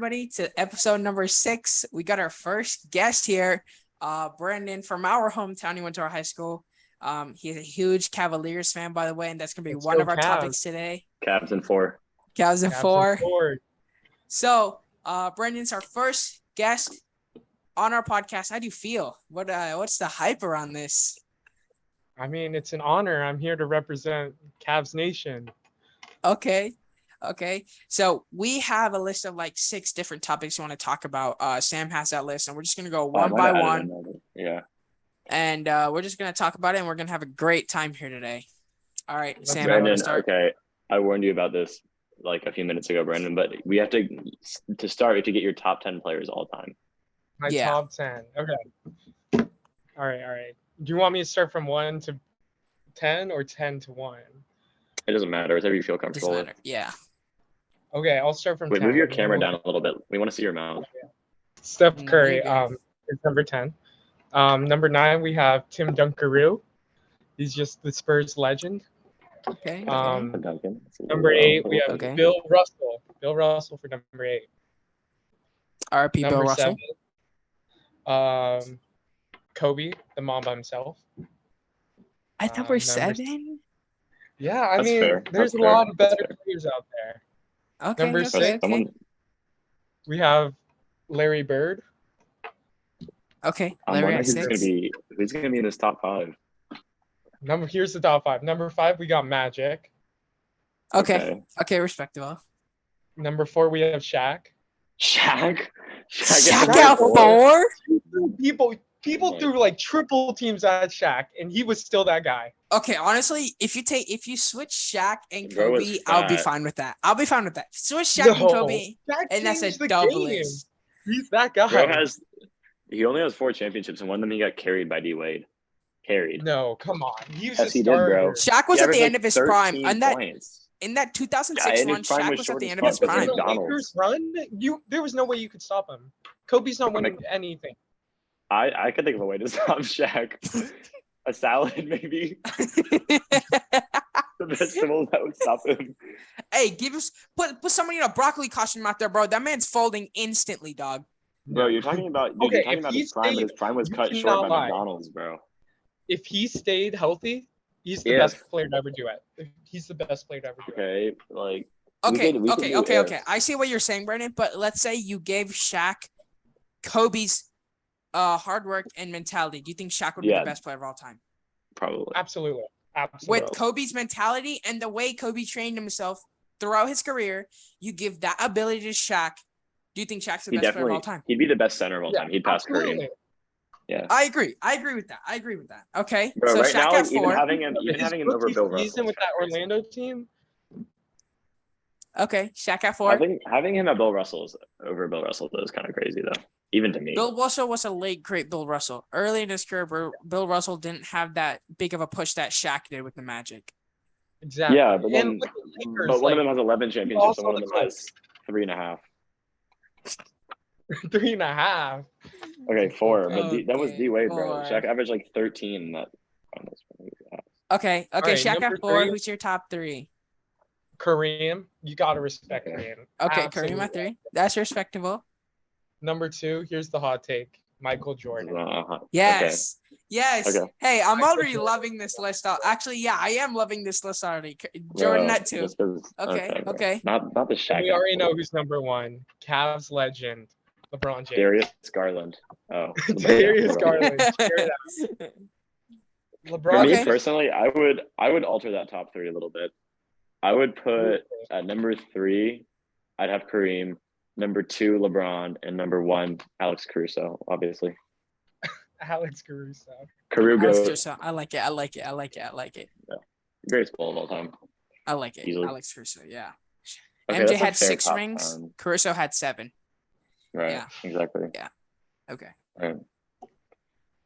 everybody, to episode number 6. We got our first guest here, Brandon from our hometown. He went to our high school. He's a huge Cavaliers fan, by the way, and that's going to be Let's one go of our Cavs. topics today. Cavs in 4. Cavs in Cavs 4. in 4. So, Brandon's our first guest on our podcast. How do you feel? What's the hype around this? I mean, it's an honor. I'm here to represent Cavs Nation. Okay. So we have a list of like 6 different topics we want to talk about. Sam has that list, and we're just going to go one by one. Yeah. And we're just going to talk about it, and we're going to have a great time here today. All right, Sam, Brandon, I want to start. Okay, I warned you about this like a few minutes ago, Brandon, but we have to start, we have to get your top 10 players all time. My top 10. Okay. All right. Do you want me to start from 1 to 10 or 10 to 1? It doesn't matter. Whatever you feel comfortable with. Yeah. Okay, I'll start from 10. Move your camera down a little bit. We want to see your mouth. Steph Curry is number 10. Number 9, we have Tim Dunkaroo. He's just the Spurs legend. Okay. Number 8, we have Bill Russell. Bill Russell for number 8. RP Bill Russell. 7, Kobe, the Mamba himself. At number 7? Yeah, I That's mean, fair. there's a lot of better players out there. Okay. Number 6, we have Larry Bird. Okay. I'm Larry wondering who's gonna be in this top 5. Here's the top 5. Number 5, we got Magic. Okay, respectable. Number 4, we have Shaq. Shaq at 4? People threw like triple teams at Shaq, and he was still that guy. Okay, honestly, if you switch Shaq and Kobe, I'll be fine with that. Switch Shaq and Kobe, and that's a double list. He's that guy. He only has 4 championships, and one of them he got carried by D Wade. No, come on. He was Yes, he did, bro. Shaq was at the end of his prime. In that 2006 run, Shaq was at the end of his prime. The Lakers run, there was no way you could stop him. Kobe's not winning anything. I could think of a way to stop Shaq. A salad, maybe. The vegetables that would stop him. Hey, put somebody in a broccoli costume out there, bro. That man's folding instantly, dog. Bro, you're talking about his prime, but his prime was cut short by McDonald's, bro. If he stayed healthy, he's the best player to ever do it. He's the best player to ever do it. Okay. I see what you're saying, Brandon, but let's say you gave Shaq Kobe's hard work and mentality. Do you think Shaq would be the best player of all time? Probably. Absolutely. With Kobe's mentality and the way Kobe trained himself throughout his career, you give that ability to Shaq. Do you think Shaq's the best player of all time? He'd be the best center of all time. He'd pass Curry. Yeah. I agree with that. Okay. Bro, so right Shaq now, at 4. even having him over Bill Russell. Season with that Orlando team. Okay, Shaq at 4. Having him at Bill Russell over Bill Russell is kind of crazy, though. Even to me. Bill Russell was a late great Bill Russell. Early in his career, Bill Russell didn't have that big of a push that Shaq did with the Magic. Exactly. Yeah, but one of them has 11 championships and one of them has 3.5. 3.5. Okay, 4. But that was D Wade, bro. Shaq averaged like 13 in that. Okay, right, Shaq at 4. 3. Who's your top 3? Kareem. You gotta respect Kareem. Okay, Kareem at 3. That's respectable. Number 2, here's the hot take. Michael Jordan. Yes. Okay. Yes. Okay. Hey, I'm already loving this list. Actually, yeah, I am loving this list already. Jordan at 2. Okay. Not the Shaq. We already know who's number 1. Cavs legend, LeBron James. Darius Garland. Oh. Darius Garland. LeBron. For me personally, I would alter that top 3 a little bit. I would put at number 3, I'd have Kareem. Number 2, LeBron, and number 1, Alex Caruso, obviously. Alex Caruso. Caruso. I like it. Yeah. Greatest ball of all time. I like it. Easily. Alex Caruso, yeah. Okay, MJ had 6 rings. Caruso had 7. Right. Yeah. Exactly. Yeah. Okay.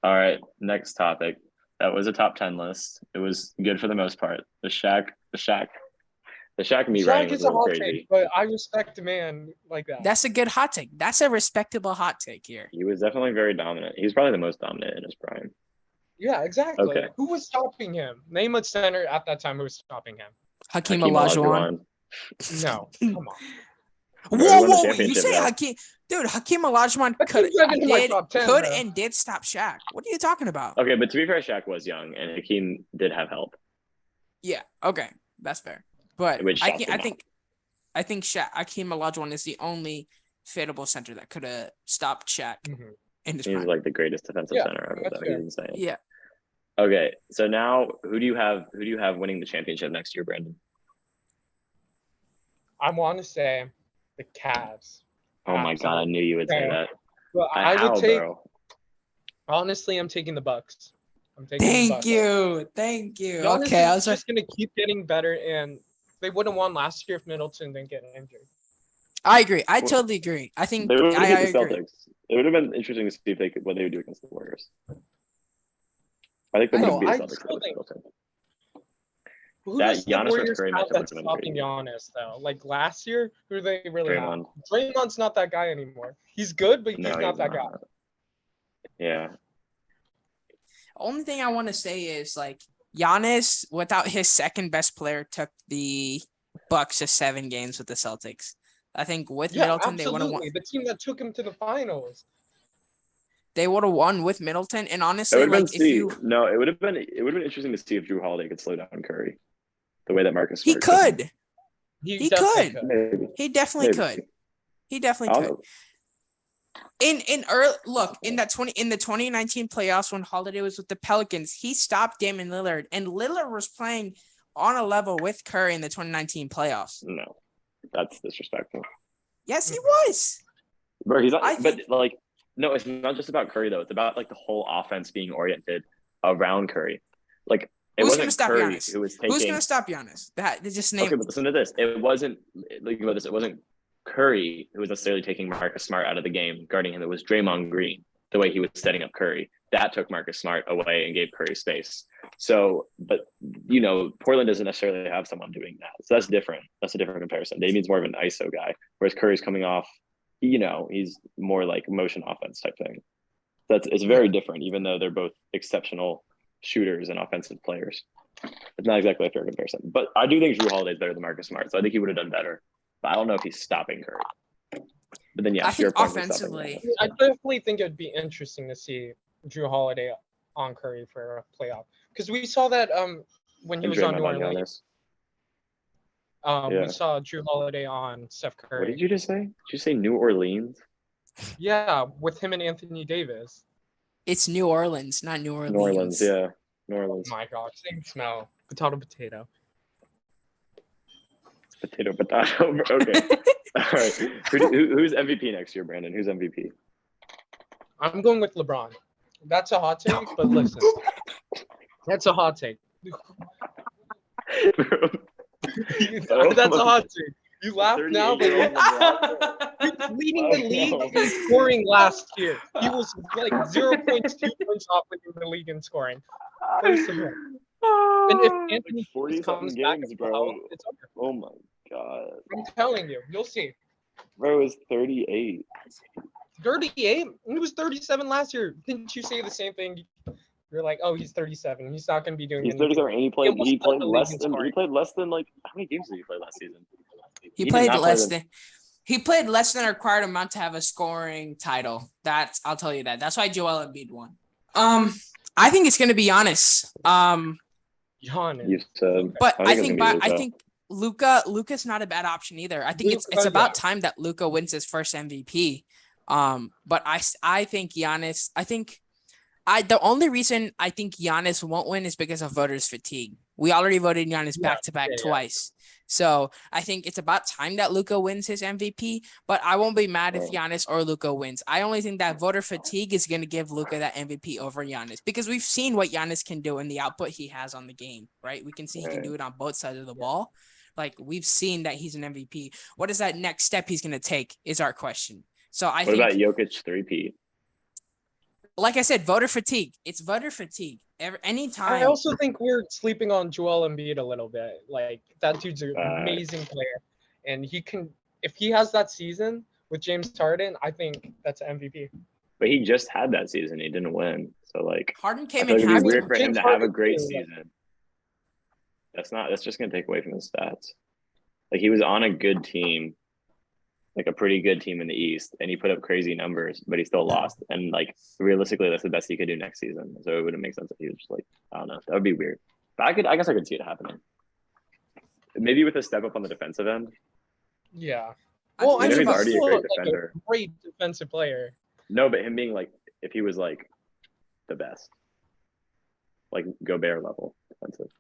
All right. Next topic. That was a top 10 list. It was good for the most part. The Shaq me writing was a little crazy. Take, but I respect a man like that. That's a good hot take. That's a respectable hot take here. He was definitely very dominant. He was probably the most dominant in his prime. Yeah, exactly. Okay. Who was stopping him? Name a center at that time who was stopping him. Hakeem Olajuwon. No, come on. Whoa! You say Hakeem Olajuwon could and did stop Shaq. What are you talking about? Okay, but to be fair, Shaq was young, and Hakeem did have help. Yeah. Okay, that's fair. But I think Hakeem Olajuwon is the only fadeable center that could have stopped Shaq in his prime. He's like the greatest defensive center ever. He's insane. Yeah. Okay, so now who do you have winning the championship next year, Brandon? I want to say the Cavs. Oh my God, I knew you would say that. Well, honestly, I'm taking the Bucks. Thank you. Giannis is just gonna keep getting better, and they wouldn't won last year if Middleton didn't get injured. I agree. I totally agree. I think they would have beat the Celtics. It would have been interesting to see what they would do against the Warriors. I think they would have beat the Celtics. Who's the Warriors have that's stopping Giannis, though? Like last year, who do they really have? Draymond's not that guy anymore. He's good, but he's not that guy. Yeah. Only thing I want to say is, like, Giannis, without his second best player, took the Bucks to 7 games with the Celtics. I think with Middleton, they would have won. The team that took him to the finals. They would have won with Middleton, and honestly, it would have been interesting to see if Jrue Holiday could slow down Curry, the way that Marcus Smart could. He could. Maybe. He definitely could. He definitely could. In the 2019 playoffs when Holiday was with the Pelicans, he stopped Damian Lillard, and Lillard was playing on a level with Curry in the 2019 playoffs. No, that's disrespectful. Yes, he was. Bro, he's not. No, it's not just about Curry though. It's about like the whole offense being oriented around Curry. Like who's going to stop Curry Giannis? Who's going to stop Giannis? Okay, but listen to this. It wasn't It wasn't Curry who was necessarily taking Marcus Smart out of the game, guarding him. It was Draymond Green, the way he was setting up Curry. That took Marcus Smart away and gave Curry space. So, but Portland doesn't necessarily have someone doing that. So that's different. That's a different comparison. Damian's more of an ISO guy, whereas Curry's coming off. He's more like motion offense type thing. It's very different, even though they're both exceptional shooters and offensive players. It's not exactly a fair comparison. But I do think Jrue Holiday is better than Marcus Smart, so I think he would have done better. But I don't know if he's stopping Curry. But then, I think offensively, I definitely think it'd be interesting to see Jrue Holiday on Curry for a playoff, because we saw that when he was on New Orleans. We saw Jrue Holiday on Steph Curry. What did you just say? Did you say New Orleans? Yeah, with him and Anthony Davis. It's New Orleans, not New Orleans. New Orleans, yeah. New Orleans. Oh my God, same smell. Potato. Potato. Okay. All right. Who's MVP next year, Brandon? Who's MVP? I'm going with LeBron. That's a hot take, but listen. That's a hot take. That's a hot take. You laugh now, but he's leading the league in scoring last year. He was like 0.2 points off leading the league in scoring. First of all. And if Anthony comes back, bro. It's over. Oh my God. I'm telling you, you'll see. Bro, it was 38. 38? He was 37 last year. Didn't you say the same thing? You're like, oh, he's 37. He's not going to be doing. He's 37, and he played less than like how many games did he play last season? He played less than a required amount to have a scoring title. I'll tell you that. That's why Joel Embiid won. I think it's going to be Giannis. Giannis. But I think Luka's not a bad option either. I think it's about time that Luka wins his first MVP. But I think Giannis. The only reason I think Giannis won't win is because of voters' fatigue. We already voted Giannis back-to-back twice. So I think it's about time that Luka wins his MVP, but I won't be mad if Giannis or Luka wins. I only think that voter fatigue is going to give Luka that MVP over Giannis, because we've seen what Giannis can do and the output he has on the game, right? We can see he can do it on both sides of the ball. Like, we've seen that he's an MVP. What is that next step he's going to take is our question. So I think. What about Jokic 3P? Like I said, voter fatigue. It's voter fatigue. Anytime. I also think we're sleeping on Joel Embiid a little bit. Like, that dude's an amazing player, and he can. If he has that season with James Harden, I think that's an MVP. But he just had that season. He didn't win. So like, Harden came in. It'd be weird for him to have a great season. That's just gonna take away from his stats. Like, he was on a good team. like a pretty good team in the East, and he put up crazy numbers, but he still lost. And like realistically, that's the best he could do next season. So it wouldn't make sense if he was just like, I don't know, that would be weird. But I guess I could see it happening. Maybe with a step up on the defensive end. Yeah. Well, I mean, he's already a great defender. A great defensive player. No, but him being like, if he was like the best, like Gobert level defensive.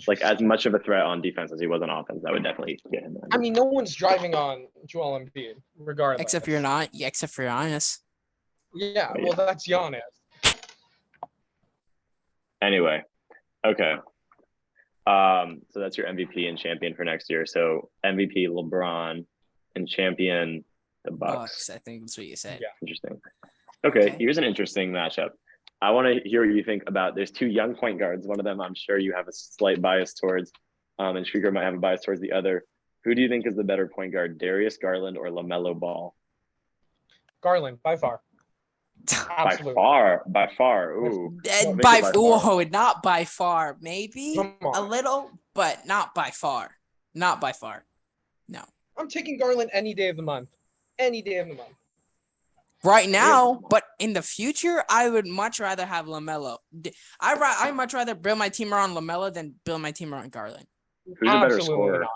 Like as much of a threat on defense as he was on offense, that would definitely get him. I mean, no one's driving on Joel Embiid, regardless. Except for Giannis. Yeah, well, that's Giannis. Anyway, okay. So that's your MVP and champion for next year. So MVP LeBron and champion the Bucks. I think that's what you said. Yeah, interesting. Okay, here's an interesting matchup. I want to hear what you think about. There's two young point guards. One of them, I'm sure you have a slight bias towards, and Shrieger might have a bias towards the other. Who do you think is the better point guard, Darius Garland or LaMelo Ball? Garland, by far. Absolutely. By far. Ooh. Not by far. Maybe a little, but not by far. Not by far. No. I'm taking Garland any day of the month. Any day of the month. Right now, but in the future, I would much rather have LaMelo. I'd much rather build my team around LaMelo than build my team around Garland. Who's a better scorer?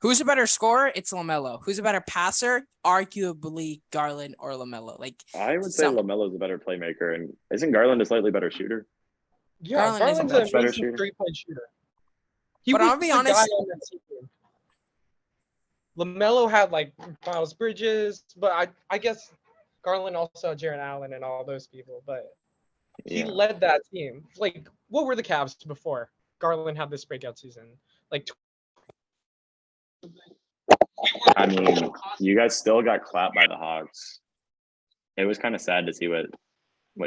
Who's a better scorer? It's LaMelo. Who's a better passer? Arguably Garland or LaMelo. Like I would say LaMelo's a better playmaker, and isn't Garland a slightly better shooter? Yeah, Garland's a better three-point shooter. But I'll be honest. LaMelo had like Miles Bridges, but I guess Garland also had Jarrett Allen and all those people, but he led that team. Like, what were the Cavs before Garland had this breakout season? Like, I mean, you guys still got clapped by the Hawks. It was kind of sad to see what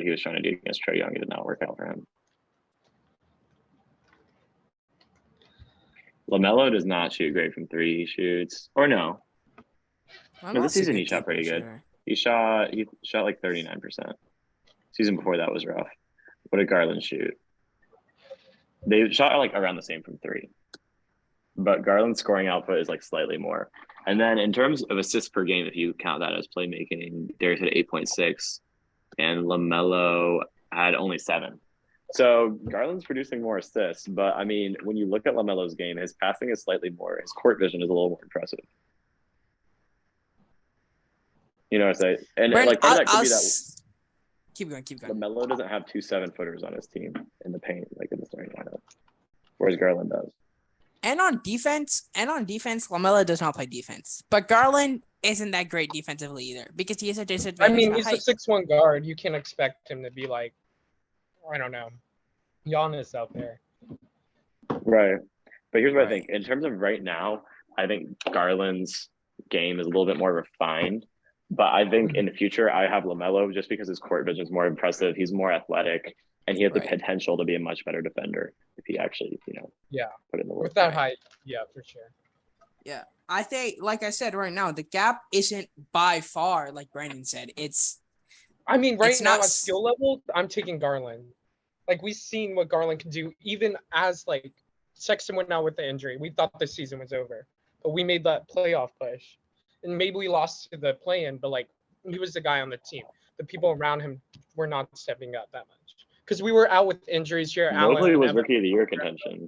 he was trying to do against Trae Young. It did not work out for him. LaMelo does not shoot great from three. He shoots, or no. This season he shot pretty good. Sure. He shot like 39%. Season before that was rough. What did Garland shoot? They shot like around the same from three. But Garland's scoring output is like slightly more. And then in terms of assists per game, if you count that as playmaking, Darius had 8.6 and LaMelo had only 7. So Garland's producing more assists, but I mean, when you look at LaMelo's game, his passing is slightly more, his court vision is a little more impressive. You know what I'm saying? And like part of that could be that. Keep going. LaMelo doesn't have 2 7-footers on his team in the paint, like in the starting lineup, whereas Garland does. And on defense, LaMelo does not play defense. But Garland isn't that great defensively either because he has a disadvantage. I mean, he's a 6'1" guard. You can't expect him to be like, I don't know, Giannis out there. Right. But here's what I think. In terms of right now, I think Garland's game is a little bit more refined. But I think in the future, I have LaMelo just because his court vision is more impressive. He's more athletic, and he has the potential to be a much better defender if he actually, put in the work. With that height, yeah, for sure. Yeah, I think, like I said, right now, the gap isn't by far, like Brandon said. I mean, right now at skill level, I'm taking Garland. Like, we've seen what Garland can do, even as, like, Sexton went out with the injury. We thought the season was over, but we made that playoff push. And maybe we lost to the play-in, but, like, he was the guy on the team. The people around him were not stepping up that much. Because we were out with injuries here. Mobley was Rookie of the Year contention.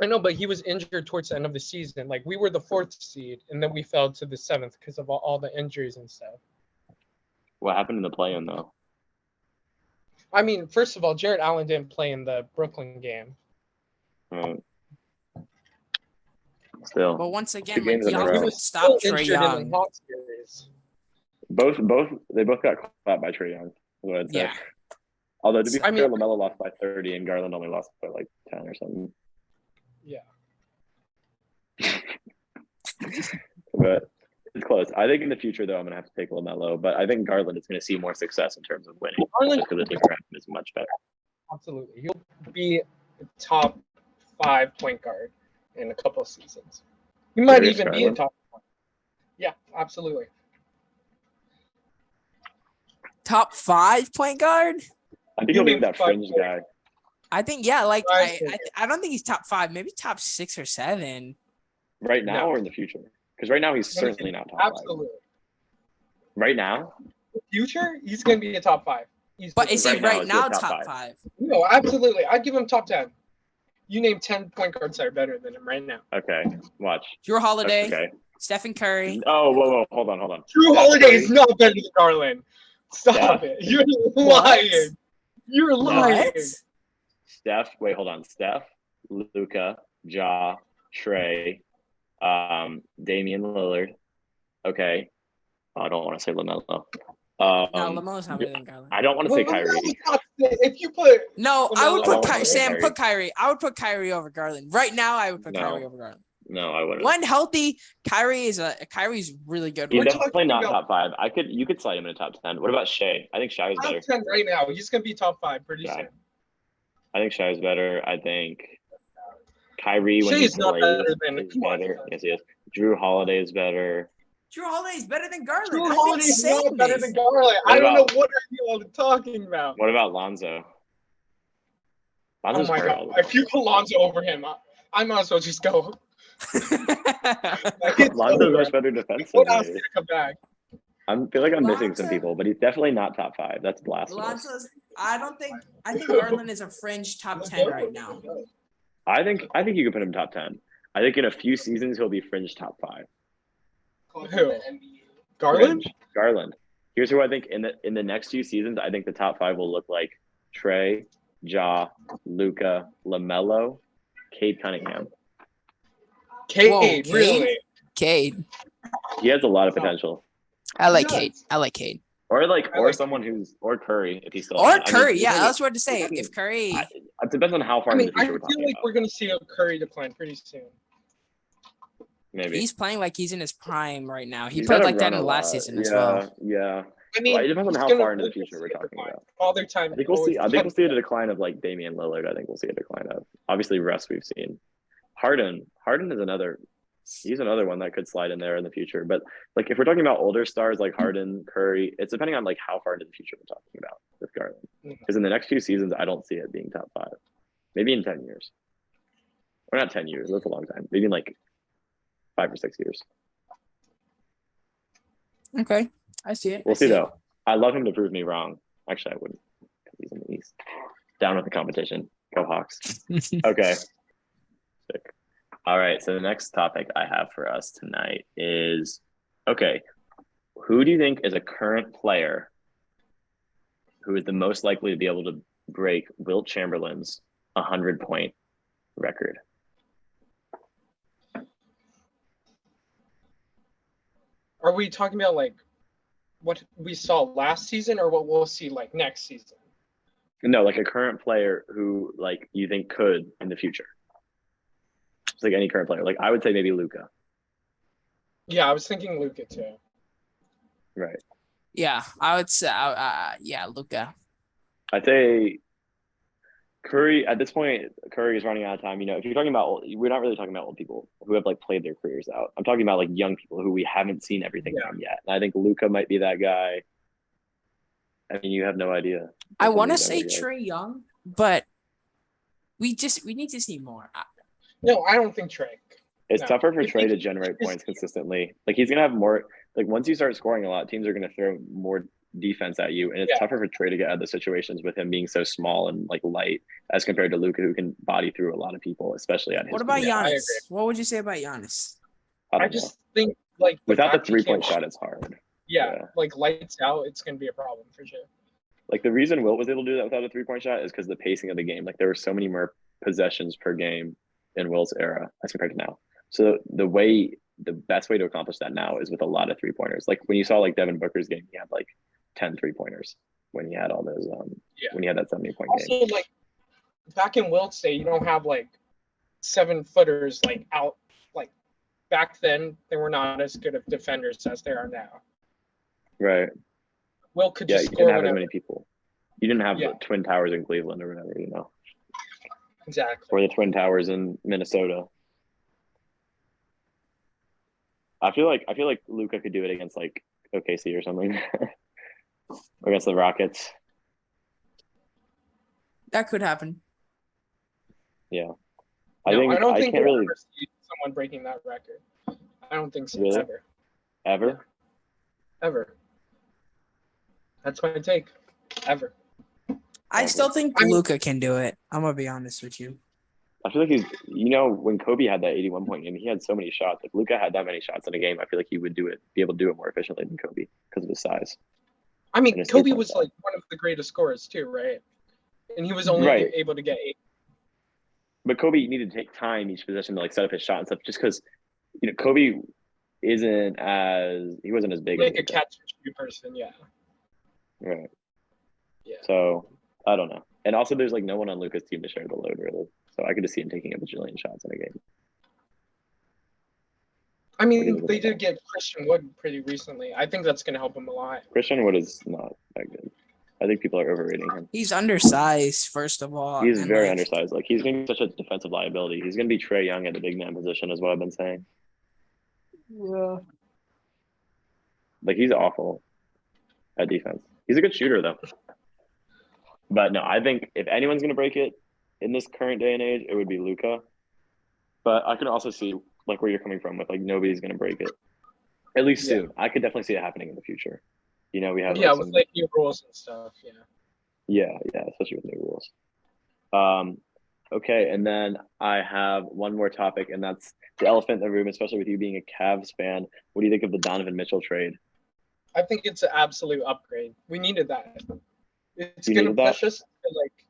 I know, but he was injured towards the end of the season. Like, we were the 4th seed, and then we fell to the 7th because of all the injuries and stuff. What happened in the play-in, though? I mean, first of all, Jarrett Allen didn't play in the Brooklyn game. Still. But once again, like, Young stopped Trae Young. They both got clapped by Trae Young. Is what I'd say. Yeah. Although to be fair, LaMelo lost by 30 and Garland only lost by like 10 or something. Yeah. But it's close. I think in the future, though, I'm gonna have to take LaMelo, but I think Garland is gonna see more success in terms of winning. Garland, because the team around him is much better. Absolutely, he'll be a top 5 point guard in a couple of seasons. He might even be a top 1. Yeah, absolutely. Top 5 point guard? I think he'll be that fringe guy. I think like I I don't think he's top 5, maybe top 6 or 7. Right now or in the future? Because right now he's certainly not top 5. Absolutely. Right now? In the future, he's going to be a top 5. But is he right now top 5? No, absolutely. I'd give him top 10. You name 10 point guards that are better than him right now. Okay, watch. Drew Holiday. Okay. Stephen Curry. Oh, whoa, hold on. Drew Holiday is not better than Garland. Stop it. You're lying. You're lying. Steph, wait, hold on. Steph, Luka, Ja, Trey, Damian Lillard. Okay. I don't want to say LaMelo. No, LaMelo's not better than Garland. I don't want to say Kyrie. If you put No, I would put put Kyrie. I would put Kyrie over Garland. Right now, I would put Kyrie over Garland. No, I wouldn't. When healthy, Kyrie's really good. He's definitely not top 5. You could slide him in a top 10. What about Shea? I think Shea is better. Top 10 right now. He's gonna be top 5 pretty soon. I think Shea is better. I think Kyrie when Shea's he not plays better than is better. Yes, he is. Drew Holiday is better. Drew Holiday is better than Garland. Drew Holiday is not better than Garland. I don't know what are you all talking about. What about Lonzo? Oh my God! If you put Lonzo over him, I might as well just go. Lonzo's much better defensively. What else to come back? I feel like I'm missing some people, but he's definitely not top 5. That's blasphemous. I think Garland is a fringe top 10 right now. I think you could put him top 10. I think in a few seasons he'll be fringe top 5. Who? Garland? Garland. Here's who I think in the next few seasons, I think the top 5 will look like Trey, Ja, Luka, LaMelo, Cade Cunningham. Cade, really? Cade. He has a lot of potential. I like Cade. Or someone who's Curry if he's still Curry. That's what to say. If Curry, it depends on how far in the future we're talking feel like we're gonna see a Curry decline pretty soon. Maybe he's playing like he's in his prime right now. He played like that in the last season as well. Yeah. I mean, it depends on how far into the future we're talking about. Father time. I think we'll see a decline of like Damian Lillard. I think we'll see a decline of obviously Russ we've seen. Harden is another. He's another one that could slide in there in the future. But like if we're talking about older stars like Harden, Curry, it's depending on like how far into the future we're talking about with Garland. Because in the next few seasons, I don't see it being top 5. Maybe in 10 years. Or not 10 years. That's a long time. Maybe in like 5 or 6 years. Okay. I see it. We'll see though. I love him to prove me wrong. Actually, I wouldn't. He's in the East. Down with the competition. Go Hawks. Okay. Sick. All right. So the next topic I have for us tonight is, okay, who do you think is a current player who is the most likely to be able to break Wilt Chamberlain's 100-point record? Are we talking about like what we saw last season or what we'll see like next season? No, like a current player who like you think could in the future. It's like any current player. Like I would say maybe Luka. Yeah, I was thinking Luka too. Right. Yeah, I would say Luka. I'd say Curry at this point. Curry is running out of time. You know, if you're talking about we're not really talking about old people who have like played their careers out. I'm talking about like young people who we haven't seen everything from yet. And I think Luka might be that guy. I mean, you have no idea. I want to say Trae Young, but we need to see more. No, I don't think Trae. It's tougher for Trae to generate points consistently. Like he's gonna have more. Like once you start scoring a lot, teams are gonna throw more defense at you, and it's tougher for Trae to get out of the situations with him being so small and like light as compared to Luka, who can body through a lot of people, especially at his. What about Giannis? What would you say about Giannis? I just think like without the 3-point shot, it's hard. Yeah, like lights out, it's gonna be a problem for sure. Like the reason Wilt was able to do that without a 3-point shot is because the pacing of the game. Like there were so many more possessions per game in Wilt's era as compared to now. So the best way to accomplish that now is with a lot of 3-pointers. Like when you saw like Devin Booker's game, he had like 10 3-pointers when he had all those when he had that 70-point game. Also, like back in Wilt's day, you don't have like 7-footers like out. Like back then, they were not as good of defenders as they are now. Right. Wilt could just you didn't have as many people. You didn't have the Twin Towers in Cleveland or whatever, you know. Exactly. Or the Twin Towers in Minnesota. I feel like Luka could do it against like OKC or something. Or against the Rockets. That could happen. Yeah. I don't think we'll ever see someone breaking that record. I don't think so. Really? Ever? Yeah. Ever. That's my take. Ever. I still think Luka can do it. I'm gonna be honest with you. I feel like he's, when Kobe had that 81-point game, he had so many shots. If Luka had that many shots in a game, I feel like he would be able to do it more efficiently than Kobe because of his size. I mean, Kobe was like one of the greatest scorers too, right? And he was only able to get 8. But Kobe needed to take time each possession to like set up his shot and stuff, just because Kobe he wasn't as big like a catch and shoot person, yeah. Right. Yeah. So I don't know, and also there's like no one on Luka's team to share the load really, so I could just see him taking a bajillion shots in a game. I mean, they did get Christian Wood pretty recently. I think that's going to help him a lot. Christian Wood is not that good. I think people are overrating him. He's undersized, first of all. He's very undersized. Like, he's going to be such a defensive liability. He's going to be Trae Young at the big man position is what I've been saying. Yeah. Like, he's awful at defense. He's a good shooter, though. But, no, I think if anyone's going to break it in this current day and age, it would be Luka. But I could also see, like, where you're coming from with, like, nobody's going to break it. At least soon. I could definitely see it happening in the future. We have with like new rules and stuff. Yeah, especially with new rules. Okay, and then I have one more topic, and that's the elephant in the room, especially with you being a Cavs fan. What do you think of the Donovan Mitchell trade? I think it's an absolute upgrade. We needed that. It's going to push us to like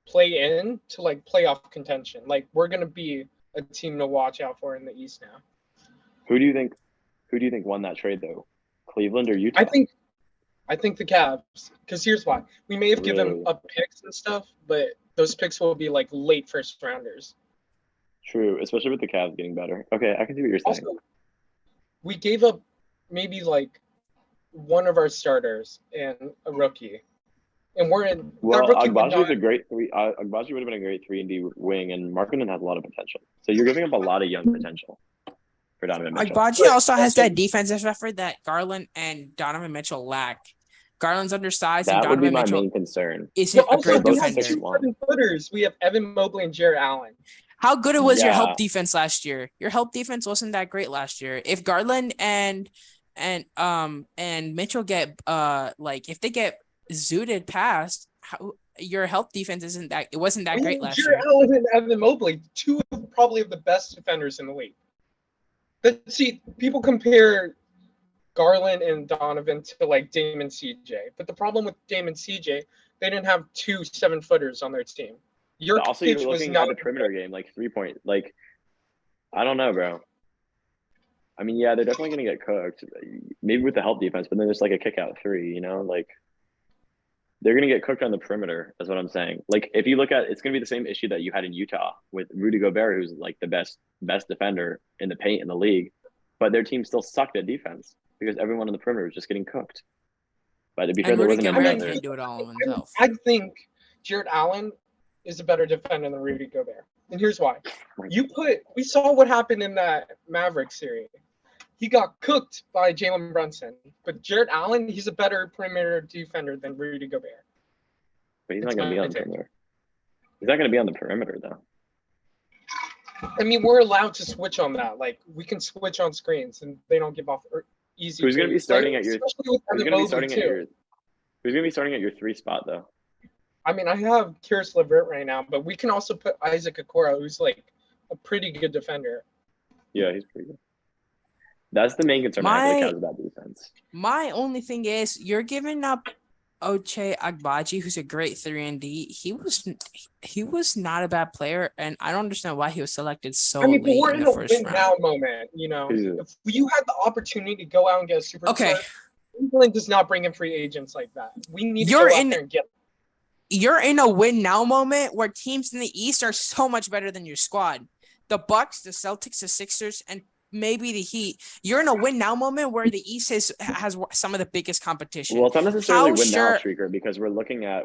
play in to like playoff contention. Like, we're going to be a team to watch out for in the East now. Who do you think won that trade though? Cleveland or Utah? I think the Cavs, because here's why. We may have given up picks and stuff, but those picks will be like late first rounders. True, especially with the Cavs getting better. Okay, I can see what you're saying. Also, we gave up maybe like one of our starters and a rookie. And we're in. Well, Agbaji is a great 3. Agbaji would have been a great 3-and-D wing, and Markkanen has a lot of potential. So you're giving up a lot of young potential for Donovan Mitchell. Agbaji also has that defensive effort that Garland and Donovan Mitchell lack. Garland's undersized, and Donovan Mitchell. That would be my main concern. Isn't a great defender. We have 2 7-footers. We have Evan Mobley and Jarrett Allen. How good was your help defense last year? Your help defense wasn't that great last year. If Garland and Mitchell get if they get zooted past, your help defense wasn't that great last year. Jarrett Allen and Evan Mobley, 2 of probably the best defenders in the league. See, people compare Garland and Donovan to like Dame and CJ, but the problem with Dame and CJ, they didn't have 2 7-footers on their team. You're looking at the perimeter game, like 3-point. Like, I don't know, bro. I mean, yeah, they're definitely gonna get cooked, maybe with the help defense, but then there's like a kick out 3, like they're gonna get cooked on the perimeter. That's what I'm saying. Like, if you look at, it's gonna be the same issue that you had in Utah with Rudy Gobert, who's like the best defender in the paint in the league, but their team still sucked at defense because everyone on the perimeter was just getting cooked. But to be fair, there wasn't anyone there. Do it all himself. I think Jarrett Allen is a better defender than Rudy Gobert, and here's why. We saw what happened in that Mavericks series. He got cooked by Jalen Brunson. But Jarrett Allen, he's a better perimeter defender than Rudy Gobert. But he's not going to be on the perimeter. He's not going to be on the perimeter, though. I mean, we're allowed to switch on that. Like, we can switch on screens, and they don't give off easy. Who's going to be starting at your? Who's going to be starting at your 3 spot, though? I mean, I have Karis LeVert right now, but we can also put Isaac Okoro, who's like a pretty good defender. Yeah, he's pretty good. That's the main concern I have about defense. My only thing is you're giving up Ochai Agbaji, who's a great 3-and-D. He was not a bad player, and I don't understand why he was selected so late but we're in in the a first round. Now moment, If you had the opportunity to go out and get a superstar, Cleveland does not bring in free agents like that. We need to go out there and get them. You're in a win now moment where teams in the East are so much better than your squad. The Bucks, the Celtics, the Sixers, and maybe the Heat. You're in a win now moment where the East has some of the biggest competition. Well, it's not necessarily win now, Streaker, because we're looking at.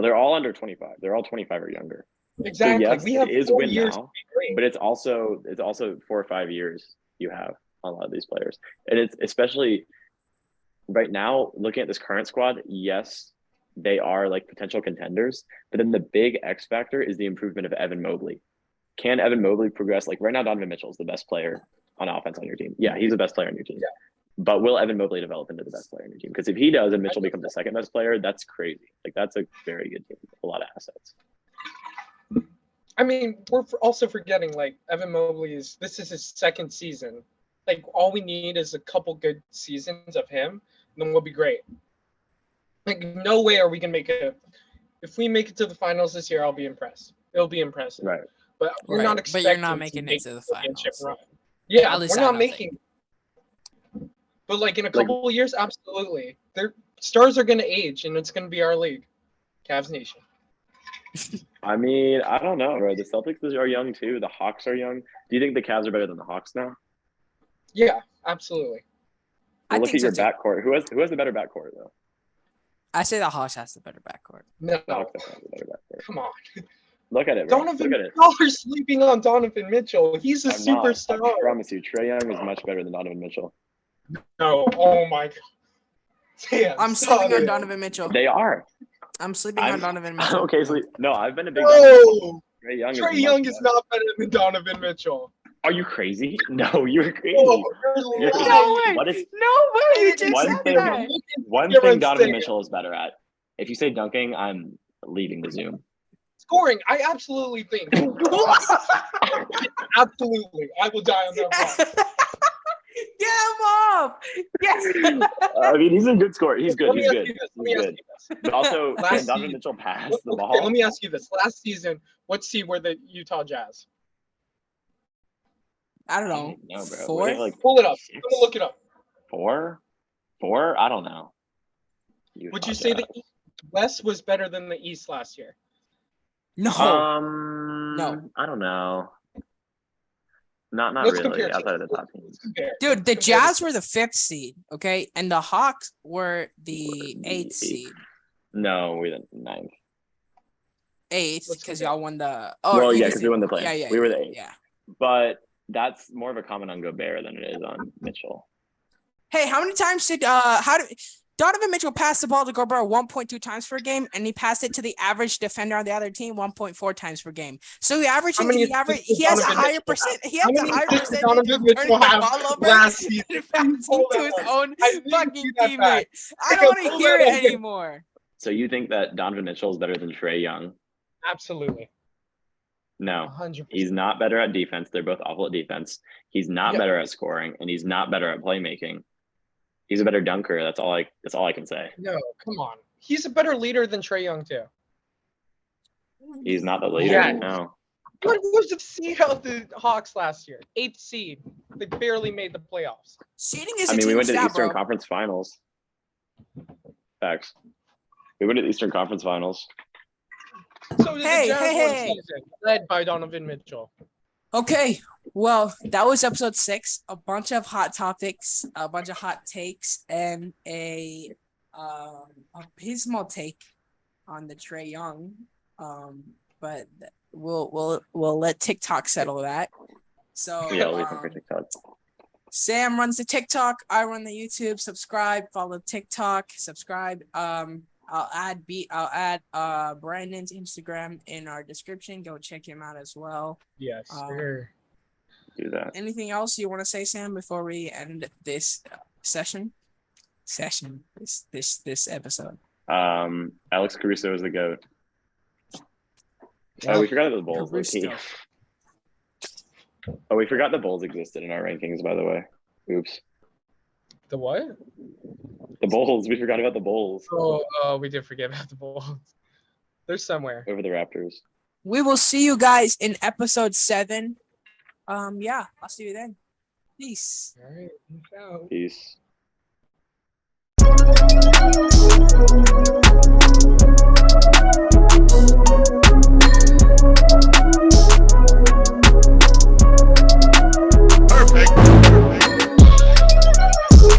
They're all under 25. They're all 25 or younger. Exactly. So yes, we have it is 4 win years now, but it's also 4 or 5 years you have on a lot of these players, and it's especially right now looking at this current squad. Yes, they are like potential contenders. But then the big X factor is the improvement of Evan Mobley. Can Evan Mobley progress? Like right now, Donovan Mitchell is the best player on offense on your team. Yeah, he's the best player on your team. Yeah. But will Evan Mobley develop into the best player on your team? Because if he does and Mitchell becomes the second best player, that's crazy. Like that's a very good team with a lot of assets. I mean, we're also forgetting like Evan Mobley this is his second season. Like all we need is a couple good seasons of him, and then we'll be great. Like no way are we gonna make it. If we make it to the finals this year, I'll be impressed. It'll be impressive. Right. But we're not expecting. But you're not making it to the finals. Run. Yeah, At least we're not making. But like in a couple of years, absolutely. Their stars are gonna age, and it's gonna be our league, Cavs Nation. I mean, I don't know, bro. The Celtics are young too. The Hawks are young. Do you think the Cavs are better than the Hawks now? Yeah, absolutely. Well, look at your backcourt. Who has the better backcourt though? I say the Hawks has the better backcourt. No, the Hawks have the better backcourt. Come on. Look at it, bro. Donovan, look at it. Y'all are sleeping on Donovan Mitchell. He's a superstar. I promise you, Trae Young is much better than Donovan Mitchell. No, oh my God. Damn, I'm sleeping on Donovan Mitchell. They are. I'm sleeping on Donovan Mitchell. Okay, no, I've been a big. No, Trae Young is not better than Donovan Mitchell. Are you crazy? No, you're crazy. No way. What is, no way. You just one said thing, that. One thing Donovan Mitchell is better at. If you say dunking, I'm leaving the Zoom. Scoring, I absolutely think. Absolutely, I will die on that one. Get him off! Yes. I mean, he's a good scorer. He's good. He's good. Let me ask you this. But also, can Donovan Mitchell pass the ball? Okay, let me ask you this. Last season, what seed were the Utah Jazz? I don't know. No, bro. 4? Like Pull it up. I'm gonna look it up. 4? I don't know. Would you say the West was better than the East last year? No. No. I don't know. Not Let's really. Outside of the top teams. Dude, the Jazz were the 5th seed, okay, and the Hawks were the 8th seed. No, we were the 9th. 8th, because y'all won the. Oh, well, yeah, because we won the play. Yeah, we were the 8th. Yeah. But that's more of a comment on Gobert than it is on Mitchell. Hey, how many times did Donovan Mitchell passed the ball to Gobert 1.2 times per game, and he passed it to the average defender on the other team 1.4 times per game. So he has a higher percent. He has a higher percentage of turning the ball over last season to his own fucking teammate. I don't want to hear it anymore. So you think that Donovan Mitchell is better than Trae Young? Absolutely. No, 100%. He's not better at defense. They're both awful at defense. He's not better at scoring, and he's not better at playmaking. He's a better dunker. That's all I can say. No, come on. He's a better leader than Trae Young too. He's not the leader. Yeah. No. What was the seed of the Hawks last year? 8th seed. They barely made the playoffs. Seeding is. We went to the Eastern Conference Finals. Facts. We went to the Eastern Conference Finals. So did the Jazz one season, led by Donovan Mitchell. Okay, well, that was episode 6. A bunch of hot topics, a bunch of hot takes, and a abysmal take on the Trae Young. But we'll let TikTok settle that. So yeah, we'll for TikTok. Sam runs the TikTok. I run the YouTube. Subscribe. Follow TikTok. Subscribe. I'll add Brandon's Instagram in our description. Go check him out as well. Yes, sir. Do that. Anything else you want to say, Sam, before we end this this episode? Alex Caruso is the GOAT. Oh, we forgot the Bulls. Oh, we forgot the Bulls existed in our rankings, by the way. Oops. The what? The Bulls. We forgot about the Bulls. Oh, we did forget about the Bulls. They're somewhere. Over the Raptors. We will see you guys in episode 7. Yeah, I'll see you then. Peace. All right. Peace. Peace.